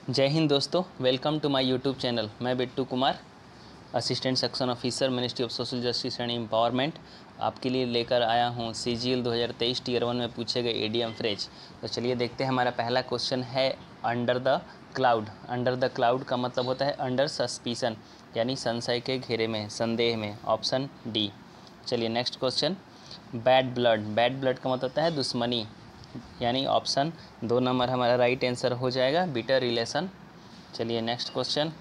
जय हिंद दोस्तों, welcome to my YouTube channel. मैं Bittu Kumar, assistant section officer, ministry of social justice and empowerment, आपके लिए लेकर आया हूँ CGL 2023 टीयर 1 में पूछे गए ईडीएम फ्रेज। तो चलिए देखते हैं। हमारा पहला क्वेश्चन है under the cloud. Under the cloud का मतलब होता है अंडर सस्पिशन, यानी संशय के घेरे में, संदेह में। Option D. चलिए next question, bad blood. Bad blood का मतलब होता है दुश्मनी, यानी ऑप्शन 2 नंबर हमारा राइट आंसर हो जाएगा, बिटर रिलेशन। चलिए next question,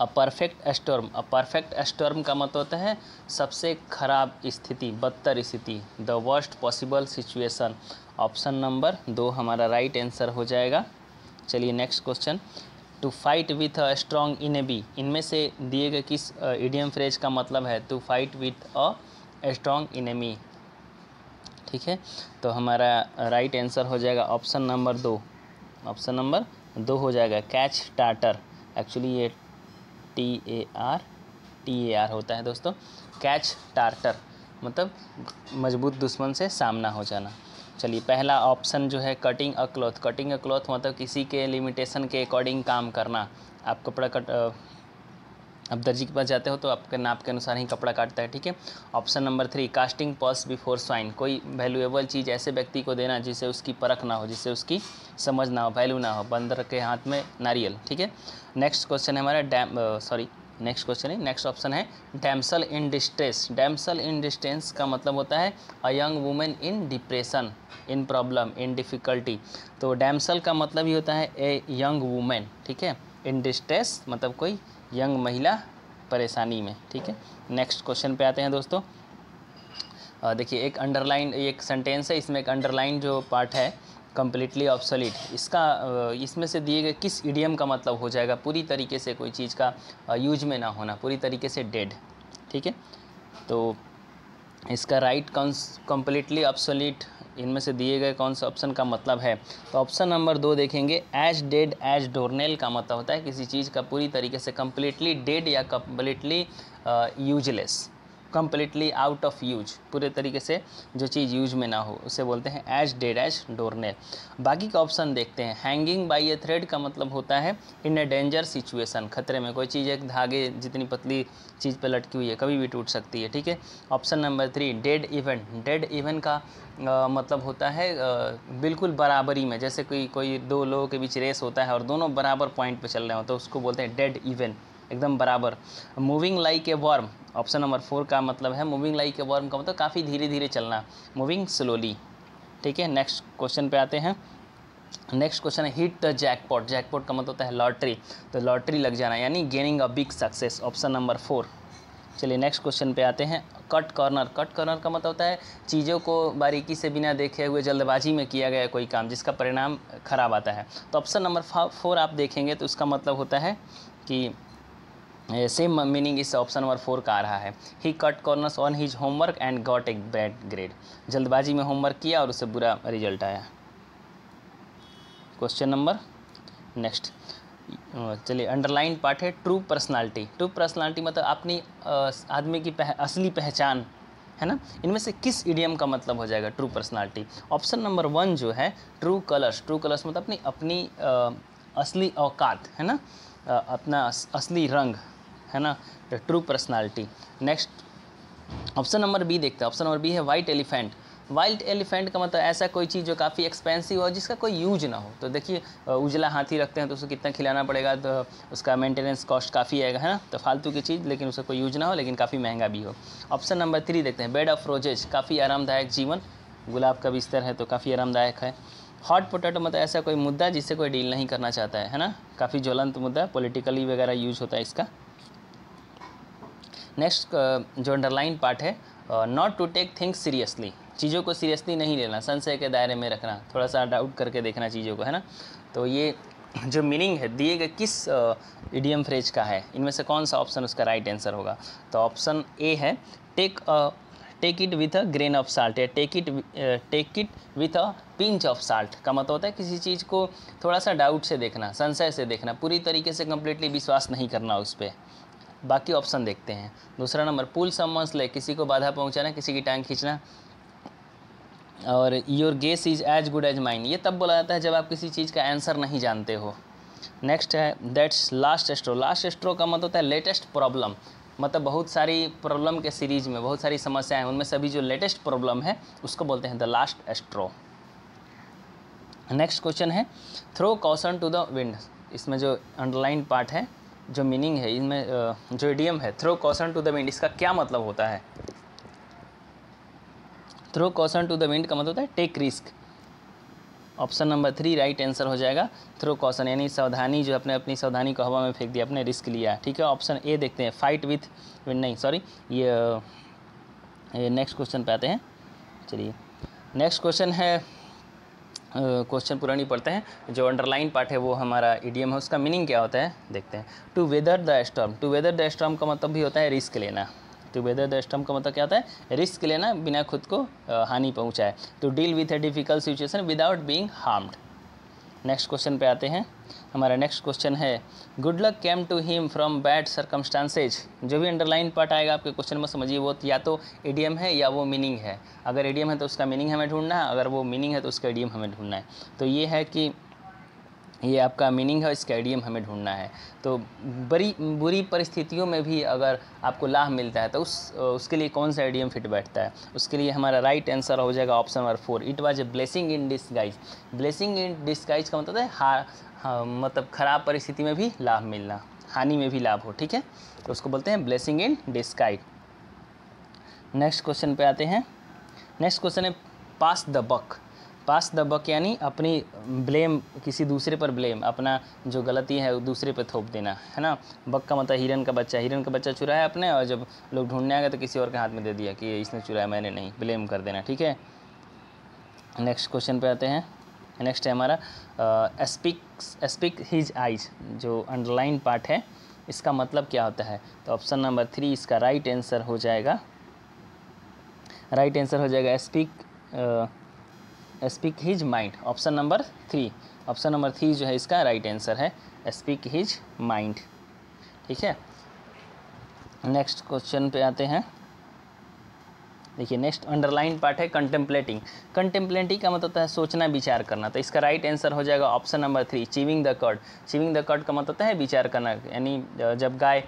a perfect storm. A perfect storm का मतलब होता है सबसे खराब स्थिति, बदतर स्थिति, the worst possible situation. Option number 2 हमारा राइट आंसर हो जाएगा। चलिए next question, to fight with a strong enemy. इनमें से दिए गए किस इडियम फ्रेज का मतलब है to fight with a strong enemy? ठीक है, तो हमारा राइट आंसर हो जाएगा ऑप्शन नंबर 2। ऑप्शन नंबर 2 हो जाएगा, कैच टाटर। एक्चुअली ये TAR होता है दोस्तों, कैच टार्टर मतलब मजबूत दुश्मन से सामना हो जाना। चलिए पहला ऑप्शन जो है कटिंग अ क्लॉथ। कटिंग अ क्लॉथ मतलब किसी के लिमिटेशन के अकॉर्डिंग काम करना। आप कपड़ा अब दर्जी के पास जाते हो तो आपके नाप के अनुसार ही कपड़ा काटता है, ठीक है। Option number 3, casting purse before swine. कोई वैल्यूएबल चीज़ ऐसे व्यक्ति को देना जिससे उसकी परख ना हो, जिससे उसकी समझ ना हो, वैल्यू ना हो। बंदर के हाथ में नारियल, ठीक है। नेक्स्ट क्वेश्चन है हमारा नेक्स्ट ऑप्शन है damsel in distress. Damsel in distress का मतलब होता है a young women in depression, in problem, in difficulty. तो डैम्सल का मतलब ही होता है ए यंग वुमेन, ठीक है। इन डिस्ट्रेस मतलब कोई यंग महिला परेशानी में, ठीक है। नेक्स्ट क्वेश्चन पे आते हैं दोस्तों। देखिए एक सेंटेंस है, इसमें एक अंडरलाइन जो पार्ट है कम्प्लीटली ऑब्सोलीट। इसमें से दिए गए किस इडियम का मतलब हो जाएगा पूरी तरीके से कोई चीज़ का यूज में ना होना, पूरी तरीके से डेड, ठीक है। तो इसका राइट कम्प्लीटली ऑब्सोलीट इनमें से दिए गए कौन सा ऑप्शन का मतलब है? तो ऑप्शन नंबर 2 देखेंगे, एज डेड एज डोरनेल का मतलब होता है किसी चीज़ का पूरी तरीके से कम्प्लीटली डेड या completely useless, completely out of use, पूरे तरीके से जो चीज़ यूज में ना हो उसे बोलते हैं एज डेड एज डोरनेल। बाकी का ऑप्शन देखते हैं। हैंगिंग बाई ए थ्रेड का मतलब होता है इन ए डेंजर सिचुएशन, खतरे में। कोई चीज़ एक धागे जितनी पतली चीज़ पे लटकी हुई है, कभी भी टूट सकती है, ठीक है। Option number 3, dead event. Dead event का मतलब होता है बिल्कुल बराबरी में, जैसे कोई दो लोगों के बीच रेस होता है और दोनों बराबर पॉइंट पे चल रहे हो तो उसको बोलते हैं डेड इवेंट, एकदम बराबर। Moving like a worm, option number 4 का मतलब है मूविंग लाइक ए वर्म का मतलब काफ़ी धीरे धीरे चलना, मूविंग स्लोली, ठीक है। नेक्स्ट क्वेश्चन पे आते हैं। नेक्स्ट क्वेश्चन है हिट द जैकपॉट। जैकपॉट का मतलब होता है लॉटरी, तो लॉटरी लग जाना यानी gaining a big success, option number 4। चलिए नेक्स्ट क्वेश्चन पे आते हैं। Cut corner. कट कॉर्नर का मतलब होता है चीज़ों को बारीकी से बिना देखे हुए जल्दबाजी में किया गया कोई काम जिसका परिणाम खराब आता है। तो ऑप्शन नंबर 4 आप देखेंगे तो उसका मतलब होता है कि सेम मीनिंग इस ऑप्शन नंबर 4 का आ रहा है। He cut corners on his homework and got a bad grade. जल्दबाजी में होमवर्क किया और उससे बुरा रिजल्ट आया। क्वेश्चन नंबर नेक्स्ट, चलिए अंडरलाइन पार्ट है ट्रू पर्सनालिटी। ट्रू पर्सनालिटी मतलब अपनी आदमी की असली पहचान है ना। इनमें से किस इडियम का मतलब हो जाएगा ट्रू पर्सनालिटी? ऑप्शन नंबर 1 जो है ट्रू कलर्स। ट्रू कलर्स मतलब अपनी असली औकात है ना, अपना असली रंग है ना, true personality. Next option number B देखते हैं। ऑप्शन नंबर बी है वाइट एलिफेंट। वाइल्ड एलिफेंट का मतलब ऐसा कोई चीज़ जो काफ़ी एक्सपेंसिव हो जिसका कोई यूज ना हो। तो देखिए उजला हाथी रखते हैं तो उसे कितना खिलाना पड़ेगा, तो उसका मेंटेनेंस कॉस्ट काफ़ी आएगा है ना, तो फालतू की चीज़ लेकिन उसका कोई यूज ना हो लेकिन काफ़ी महंगा भी हो। ऑप्शन नंबर 3 देखते हैं, बेड ऑफ रोजेज। काफ़ी आरामदायक जीवन, गुलाब का बिस्तर है तो काफ़ी आरामदायक है। हॉट पोटैटो मतलब ऐसा कोई मुद्दा जिससे कोई डील नहीं करना चाहता है ना, काफ़ी ज्वलंत मुद्दा, पॉलिटिकली वगैरह यूज होता है इसका। नेक्स्ट जो अंडरलाइन पार्ट है, not to take things seriously. चीज़ों को सीरियसली नहीं लेना, संशय के दायरे में रखना, थोड़ा सा डाउट करके देखना चीज़ों को है ना। तो ये जो मीनिंग है दिए गए किस इडियम फ्रेज का है, इनमें से कौन सा ऑप्शन उसका राइट आंसर होगा? तो ऑप्शन ए है take it with a grain of salt, या take it with a pinch of salt का मतलब होता है किसी चीज़ को थोड़ा सा डाउट से देखना, संशय से देखना, पूरी तरीके से कम्प्लीटली विश्वास नहीं करना उस पर। बाकी ऑप्शन देखते हैं। दूसरा नंबर पुल समवन्स लेग, किसी को बाधा पहुंचाना, किसी की टांग खींचना। और your guess is as good as mine, ये तब बोला जाता है जब आप किसी चीज़ का आंसर नहीं जानते हो। नेक्स्ट है दैट्स लास्ट स्ट्रो। लास्ट स्ट्रो का मतलब होता है लेटेस्ट प्रॉब्लम, मतलब बहुत सारी प्रॉब्लम के सीरीज में बहुत सारी समस्याएं हैं, उनमें से अभी जो लेटेस्ट प्रॉब्लम है उसको बोलते हैं the last straw. Next question है throw caution to the wind. इसमें जो अंडरलाइन पार्ट है, जो मीनिंग है, इनमें जो इडियम है throw caution to the wind, इसका क्या मतलब होता है? Throw caution to the wind का मतलब होता है take risk. Option number 3 right answer हो जाएगा। थ्रो कॉशन यानी सावधानी, जो अपने अपनी सावधानी को हवा में फेंक दिया, अपने रिस्क लिया, ठीक है। ऑप्शन ए देखते हैं, फाइट विथ विंड, नहीं सॉरी, ये नेक्स्ट क्वेश्चन पे आते हैं। चलिए नेक्स्ट क्वेश्चन है, क्वेश्चन पूरा नहीं पढ़ते हैं, जो अंडरलाइन पार्ट है वो हमारा इडियम है, उसका मीनिंग क्या होता है देखते हैं। To weather the storm. To weather the storm का मतलब भी होता है रिस्क लेना। टू वेदर द स्टॉर्म का मतलब क्या होता है? रिस्क लेना बिना खुद को हानि पहुंचाए। To deal with a difficult situation without being harmed. Next question पे आते हैं। हमारा नेक्स्ट क्वेश्चन है good luck came to him from bad circumstances. जो भी अंडरलाइन पार्ट आएगा आपके क्वेश्चन में समझिए वो या तो इडियम है या वो मीनिंग है। अगर इडियम है तो उसका मीनिंग हमें ढूंढना है, अगर वो मीनिंग है तो उसका इडियम हमें ढूंढना है। तो ये है कि ये आपका मीनिंग है, इसका इडियम हमें ढूंढना है। तो बुरी परिस्थितियों में भी अगर आपको लाभ मिलता है तो उसके लिए कौन सा इडियम फिट बैठता है? उसके लिए हमारा राइट आंसर हो जाएगा option number 4, it was a blessing in disguise. Blessing in disguise का मतलब है मतलब ख़राब परिस्थिति में भी लाभ मिलना, हानि में भी लाभ हो, ठीक है, तो उसको बोलते हैं blessing in disguise. Next question पे आते हैं। नेक्स्ट क्वेश्चन है पास the buck. Pass the buck यानी अपनी ब्लेम, किसी दूसरे पर ब्लेम, अपना जो गलती है वो दूसरे पर थोप देना, है ना। बक का मतलब हिरन का बच्चा। हिरन का बच्चा चुराया आपने और जब लोग ढूंढने आ गए तो किसी और के हाथ में दे दिया कि इसने चुराया, मैंने नहीं, ब्लेम कर देना, ठीक है। नेक्स्ट क्वेश्चन पे आते हैं। नेक्स्ट है हमारा स्पीक हिज आइज। जो अंडरलाइन पार्ट है इसका मतलब क्या होता है? तो ऑप्शन नंबर 3 इसका राइट आंसर हो जाएगा। राइट आंसर हो जाएगा speak his mind. Option number 3, option number 3 जो है इसका राइट आंसर है स्पीक हिज माइंड, ठीक है। नेक्स्ट क्वेश्चन पे आते हैं। देखिए नेक्स्ट अंडरलाइन पार्ट है कंटेम्पलेटिंग। कंटेम्पलेटिंग का मतलब होता है सोचना विचार करना, तो इसका राइट आंसर हो जाएगा option number 3 chewing the curd. Chewing the curd का मतलब होता है विचार करना, यानी जब गाय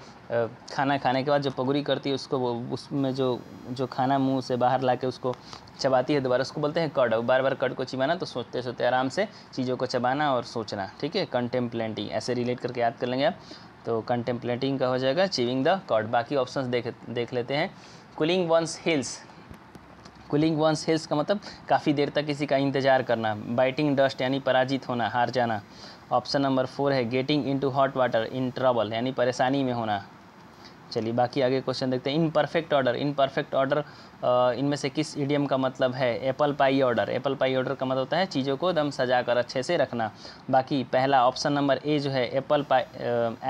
खाना खाने के बाद जो पगुरी करती है उसको उसमें जो खाना मुंह से बाहर ला के उसको चबाती है दोबारा, उसको बोलते हैं कर्ड। बार बार कर्ड को चिबाना, तो सोचते सोचते आराम से चीज़ों को चबाना और सोचना, ठीक है। कंटेम्पलेटिंग ऐसे रिलेट करके याद कर लेंगे आप, तो कंटेम्पलेटिंग का हो जाएगा चीविंग द कर्ड। बाकी ऑप्शंस देख लेते हैं। Cooling once hills. Cooling once hills का मतलब काफ़ी देर तक किसी का इंतजार करना। बाइटिंग डस्ट यानी पराजित होना, हार जाना। ऑप्शन नंबर 4 है getting into hot water in trouble, यानी परेशानी में होना। चलिए बाकी आगे क्वेश्चन देखते हैं। In perfect order. In perfect order इनमें से किस इडियम का मतलब है? एप्पल पाई ऑर्डर। एप्पल पाई ऑर्डर का मतलब होता है चीज़ों को दम सजा कर अच्छे से रखना। बाकी पहला ऑप्शन नंबर ए जो है apple pie,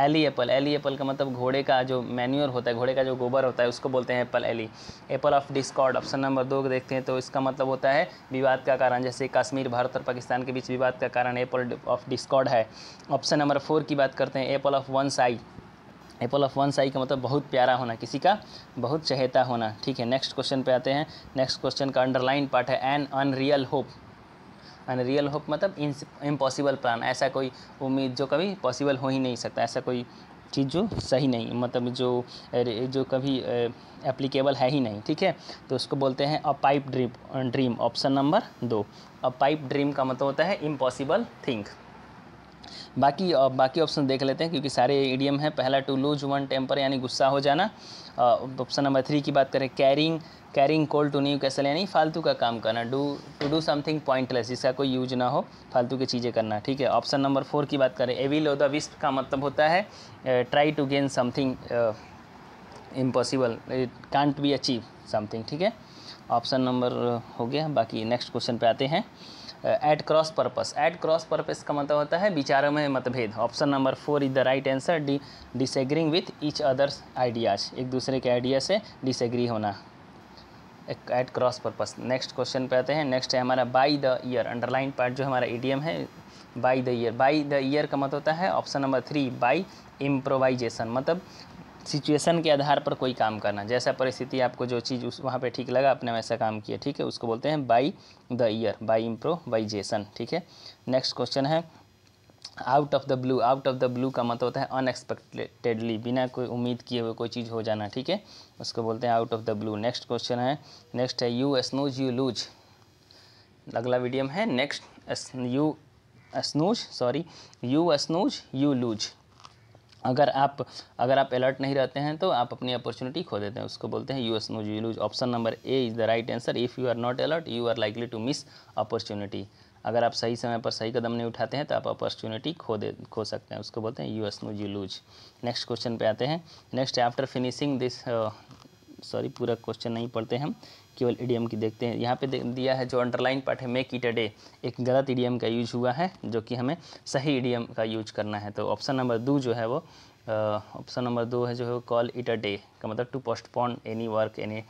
alley apple. Alley apple का मतलब घोड़े का जो मैन्योर होता है, घोड़े का जो गोबर होता है उसको बोलते हैं apple alley. Apple of discord option number 2 देखते हैं, तो इसका मतलब होता है विवाद का कारण, जैसे कश्मीर, भारत और पाकिस्तान के बीच विवाद का कारण एप्पल ऑफ डिस्कॉर्ड है। ऑप्शन नंबर 4 की बात करते हैं, Apple of one Sai. Apple of one Sai का मतलब बहुत प्यारा होना, किसी का बहुत चहेता होना, ठीक है। नेक्स्ट क्वेश्चन पे आते हैं। नेक्स्ट क्वेश्चन का अंडरलाइन पार्ट है N unreal hope. Unreal hope मतलब इम्पॉसिबल प्लान, ऐसा कोई उम्मीद जो कभी पॉसिबल हो ही नहीं सकता, ऐसा कोई चीज़ जो सही नहीं, मतलब जो कभी एप्लीकेबल है ही नहीं, ठीक है, तो उसको बोलते हैं अ पाइप ड्रीम। Option number 2। अ पाइप ड्रीम का मतलब होता है इम्पॉसिबल थिंग। बाकी ऑप्शन देख लेते हैं क्योंकि सारे इडियम हैं। पहला टू लूज वन टेम्पर यानी गुस्सा हो जाना। ऑप्शन नंबर 3 की बात करें carrying coal to Newcastle यानी फालतू का काम करना। टू डू समथिंग पॉइंटलेस, जिसका कोई यूज ना हो, फालतू की चीज़ें करना, ठीक है। ऑप्शन नंबर 4 की बात करें एविल ओ द विस्प का मतलब होता है try to gain something impossible, can't be achieve something, ठीक है। ऑप्शन नंबर हो गया। बाकी नेक्स्ट क्वेश्चन पे आते हैं। At cross purpose. At cross purpose का मतलब होता है विचारों में मतभेद। Option number 4 is the right answer. Disagreeing with each others ideas, एक दूसरे के आइडिया से डिसएग्री होना, at cross purpose. Next question पे आते हैं। नेक्स्ट है हमारा by the year. Underline part जो हमारा इडियम है by the year. By the year का मतलब होता है ऑप्शन नंबर 3 बाई इम्प्रोवाइजेशन, मतलब सिचुएशन के आधार पर कोई काम करना, जैसा परिस्थिति आपको जो चीज़ उस वहाँ पे ठीक लगा आपने वैसा काम किया, ठीक है, उसको बोलते हैं by the year, by improvisation, ठीक है। नेक्स्ट क्वेश्चन है out of the blue, out of the blue का मतलब होता है अनएक्सपेक्टेडली, बिना कोई उम्मीद किए हुए कोई चीज़ हो जाना, ठीक है, उसको बोलते हैं out of the blue. Next question है, नेक्स्ट है यू स्नूज यू लूज। अगला वीडियो है next, you snooze you loose. अगर आप अलर्ट नहीं रहते हैं तो आप अपनी अपॉर्चुनिटी खो देते हैं, उसको बोलते हैं you snooze you lose. Option number A is the right answer. If you are not alert you are likely to miss opportunity. अगर आप सही समय पर सही कदम नहीं उठाते हैं तो आप अपॉर्चुनिटी खो सकते हैं, उसको बोलते हैं you snooze you loose. Next question पे आते हैं। नेक्स्ट आफ्टर फिनिशिंग दिस, पूरा क्वेश्चन नहीं पढ़ते हम, केवल इडियम की देखते हैं। यहाँ पे दिया है जो अंडरलाइन पार्ट है, मेक इट अ डे, एक गलत इडियम का यूज हुआ है जो कि हमें सही इडियम का यूज करना है। तो ऑप्शन नंबर 2 जो है वो ऑप्शन नंबर 2 है जो है कॉल इट अ डे का मतलब to postpone any work any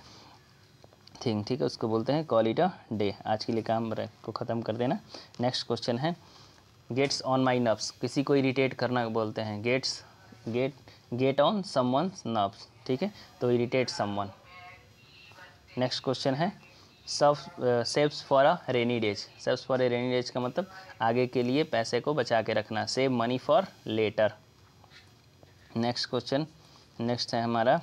thing, ठीक है, उसको बोलते हैं कॉल इट अ डे। आज के लिए काम को ख़त्म कर देना। नेक्स्ट क्वेश्चन है गेट्स ऑन माई नर्व्स, किसी को इरिटेट करना बोलते हैं गेट ऑन समवन्स नर्व्स, ठीक है, तो इरिटेट समवन। नेक्स्ट क्वेश्चन है saves for a rainy days. Saves for a rainy days का मतलब आगे के लिए पैसे को बचा के रखना, save money for later. Next question, next है हमारा,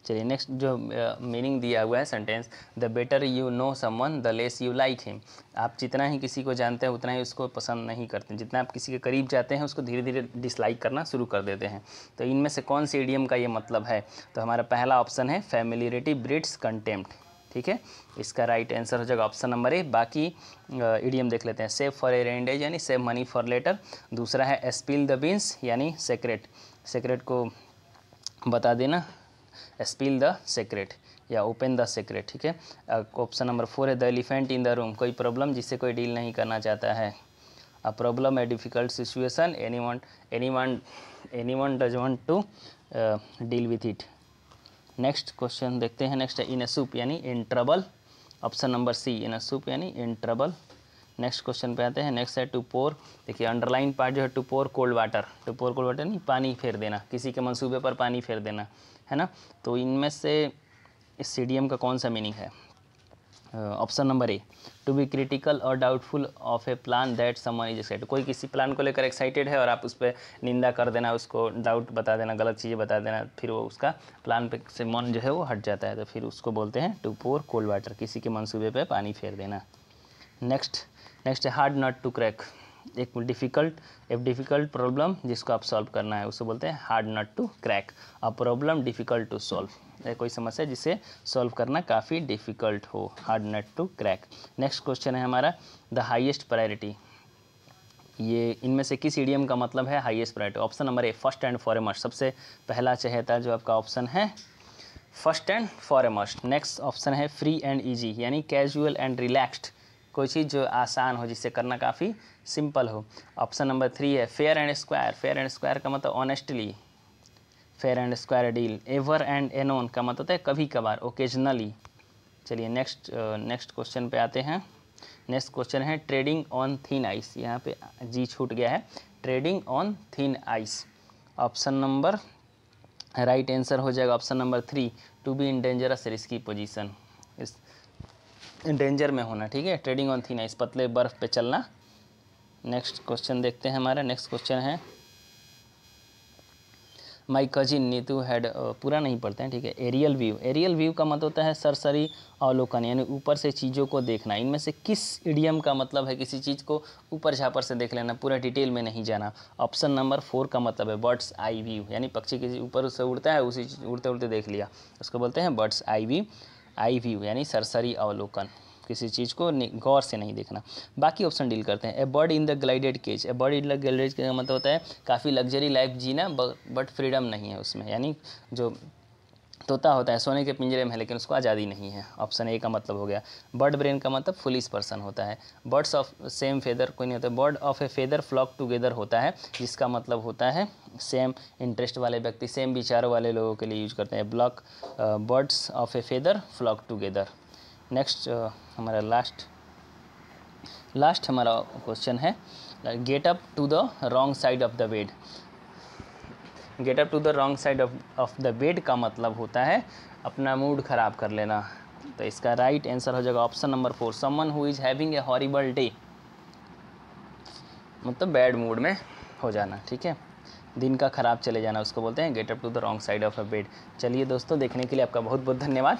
चलिए नेक्स्ट जो मीनिंग दिया हुआ है sentence, the better you know someone the less you like him. आप जितना ही किसी को जानते हैं उतना ही उसको पसंद नहीं करते, जितना आप किसी के करीब जाते हैं उसको धीरे धीरे डिसलाइक करना शुरू कर देते हैं। तो इनमें से कौन सी इडियम का ये मतलब है? तो हमारा पहला ऑप्शन है फैमिलियरिटी ब्रीड्स कंटेम्प्ट, ठीक है, इसका राइट आंसर हो जाएगा ऑप्शन नंबर ए। बाकी इडियम देख लेते हैं, save for a rainy days यानी सेव मनी फॉर लेटर। दूसरा है स्पिल द बीन्स यानी सेक्रेट को बता देना, स्पिल द सेक्रेट या ओपन द सेक्रेट, ठीक है। ऑप्शन नंबर 4 है the elephant in the room, कोई प्रॉब्लम जिससे कोई डील नहीं करना चाहता है। A problem a difficult situation anyone does want to deal with it. Next question देखते हैं। नेक्स्ट है इन अ सूप यानी in trouble, option number C in a soup यानी इन ट्रबल। नेक्स्ट क्वेश्चन पे आते हैं। नेक्स्ट है टू पोर, देखिए अंडरलाइन पार्ट जो है टू पोर कोल्ड वाटर, नहीं पानी फेर देना, किसी के मंसूबे पर पानी फेर देना, है ना। तो इनमें से इस इडियम का कौन सा मीनिंग है? Option number A to be critical और doubtful of a plan that someone is excited, कोई किसी प्लान को लेकर एक्साइटेड है और आप उस पर निंदा कर देना, उसको डाउट बता देना, गलत चीज़ें बता देना, फिर वो उसका प्लान पे से मन जो है वो हट जाता है, तो फिर उसको बोलते हैं टू पोर कोल्ड वाटर, किसी के मंसूबे पे पानी फेर देना। नेक्स्ट है हार्ड नट टू क्रैक, एक डिफ़िकल्ट प्रॉब्लम जिसको आप सॉल्व करना है उसको बोलते हैं hard nut to crack. A problem difficult to solve, कोई समस्या जिसे सॉल्व करना काफ़ी डिफ़िकल्ट हो, hard nut to crack. Next question है हमारा द हाईएस्ट प्रायोरिटी, ये इनमें से किस इडियम का मतलब है highest priority? Option number A first and foremost, सबसे पहला चहेता जो आपका ऑप्शन है first and foremost. Next option है फ्री एंड ईजी यानी कैजुअल एंड रिलैक्स्ड, कोई चीज़ जो आसान हो जिससे करना काफ़ी सिंपल हो। ऑप्शन नंबर 3 है फेयर एंड स्क्वायर का मतलब honestly, fair and square deal. Ever and anon का मतलब है कभी कभार, ओकेजनली। चलिए नेक्स्ट क्वेश्चन पे आते हैं। नेक्स्ट क्वेश्चन है ट्रेडिंग ऑन थिन आइस, यहाँ पे जी छूट गया है, trading on thin ice. Option number right answer हो जाएगा option number 3 to be in dangerous risky position, इस डेंजर में होना, ठीक है, ट्रेडिंग ऑन थिन आइस, पतले बर्फ़ पे चलना। नेक्स्ट क्वेश्चन देखते हैं हमारा। नेक्स्ट क्वेश्चन है माई कजिन नीतू हैड, पूरा नहीं पढ़ते हैं, ठीक है। एरियल व्यू का मतलब होता है सरसरी अवलोकन यानी ऊपर से चीज़ों को देखना। इनमें से किस इडियम का मतलब है किसी चीज़ को ऊपर झापर से देख लेना, पूरा डिटेल में नहीं जाना? ऑप्शन नंबर 4 का मतलब है बर्ड्स आई व्यू यानी पक्षी किसी ऊपर से उड़ता है उसी उड़ते उड़ते देख लिया, उसको बोलते हैं बर्ड्स आई व्यू यानी सरसरी अवलोकन, किसी चीज़ को गौर से नहीं देखना। बाकी ऑप्शन डील करते हैं। A bird in the glided cage, a bird in the glided cage का मतलब होता है काफ़ी लग्जरी लाइफ जीना बट फ्रीडम नहीं है उसमें, यानी जो तोता होता है सोने के पिंजरे में है लेकिन उसको आज़ादी नहीं है। ऑप्शन ए का मतलब हो गया। बर्ड ब्रेन का मतलब फुलिश पर्सन होता है। बर्ड्स ऑफ सेम फेदर कोई नहीं होता, bird of a feather flock together होता है जिसका मतलब होता है सेम इंटरेस्ट वाले व्यक्ति, सेम विचारों वाले लोगों के लिए यूज करते हैं। Birds of a feather flock together. Next हमारा लास्ट हमारा क्वेश्चन है get up to the wrong side of the bed. Get up to the wrong side of the bed का मतलब होता है अपना मूड ख़राब कर लेना। तो इसका राइट आंसर हो जाएगा option number 4 someone who is having a horrible day. मतलब बैड मूड में हो जाना, ठीक है, दिन का ख़राब चले जाना, उसको बोलते हैं get up to the wrong side of a bed. चलिए दोस्तों, देखने के लिए आपका बहुत बहुत धन्यवाद।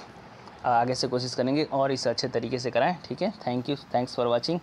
आगे से कोशिश करेंगे और इसे अच्छे तरीके से कराएं, ठीक है। Thank you, thanks for watching.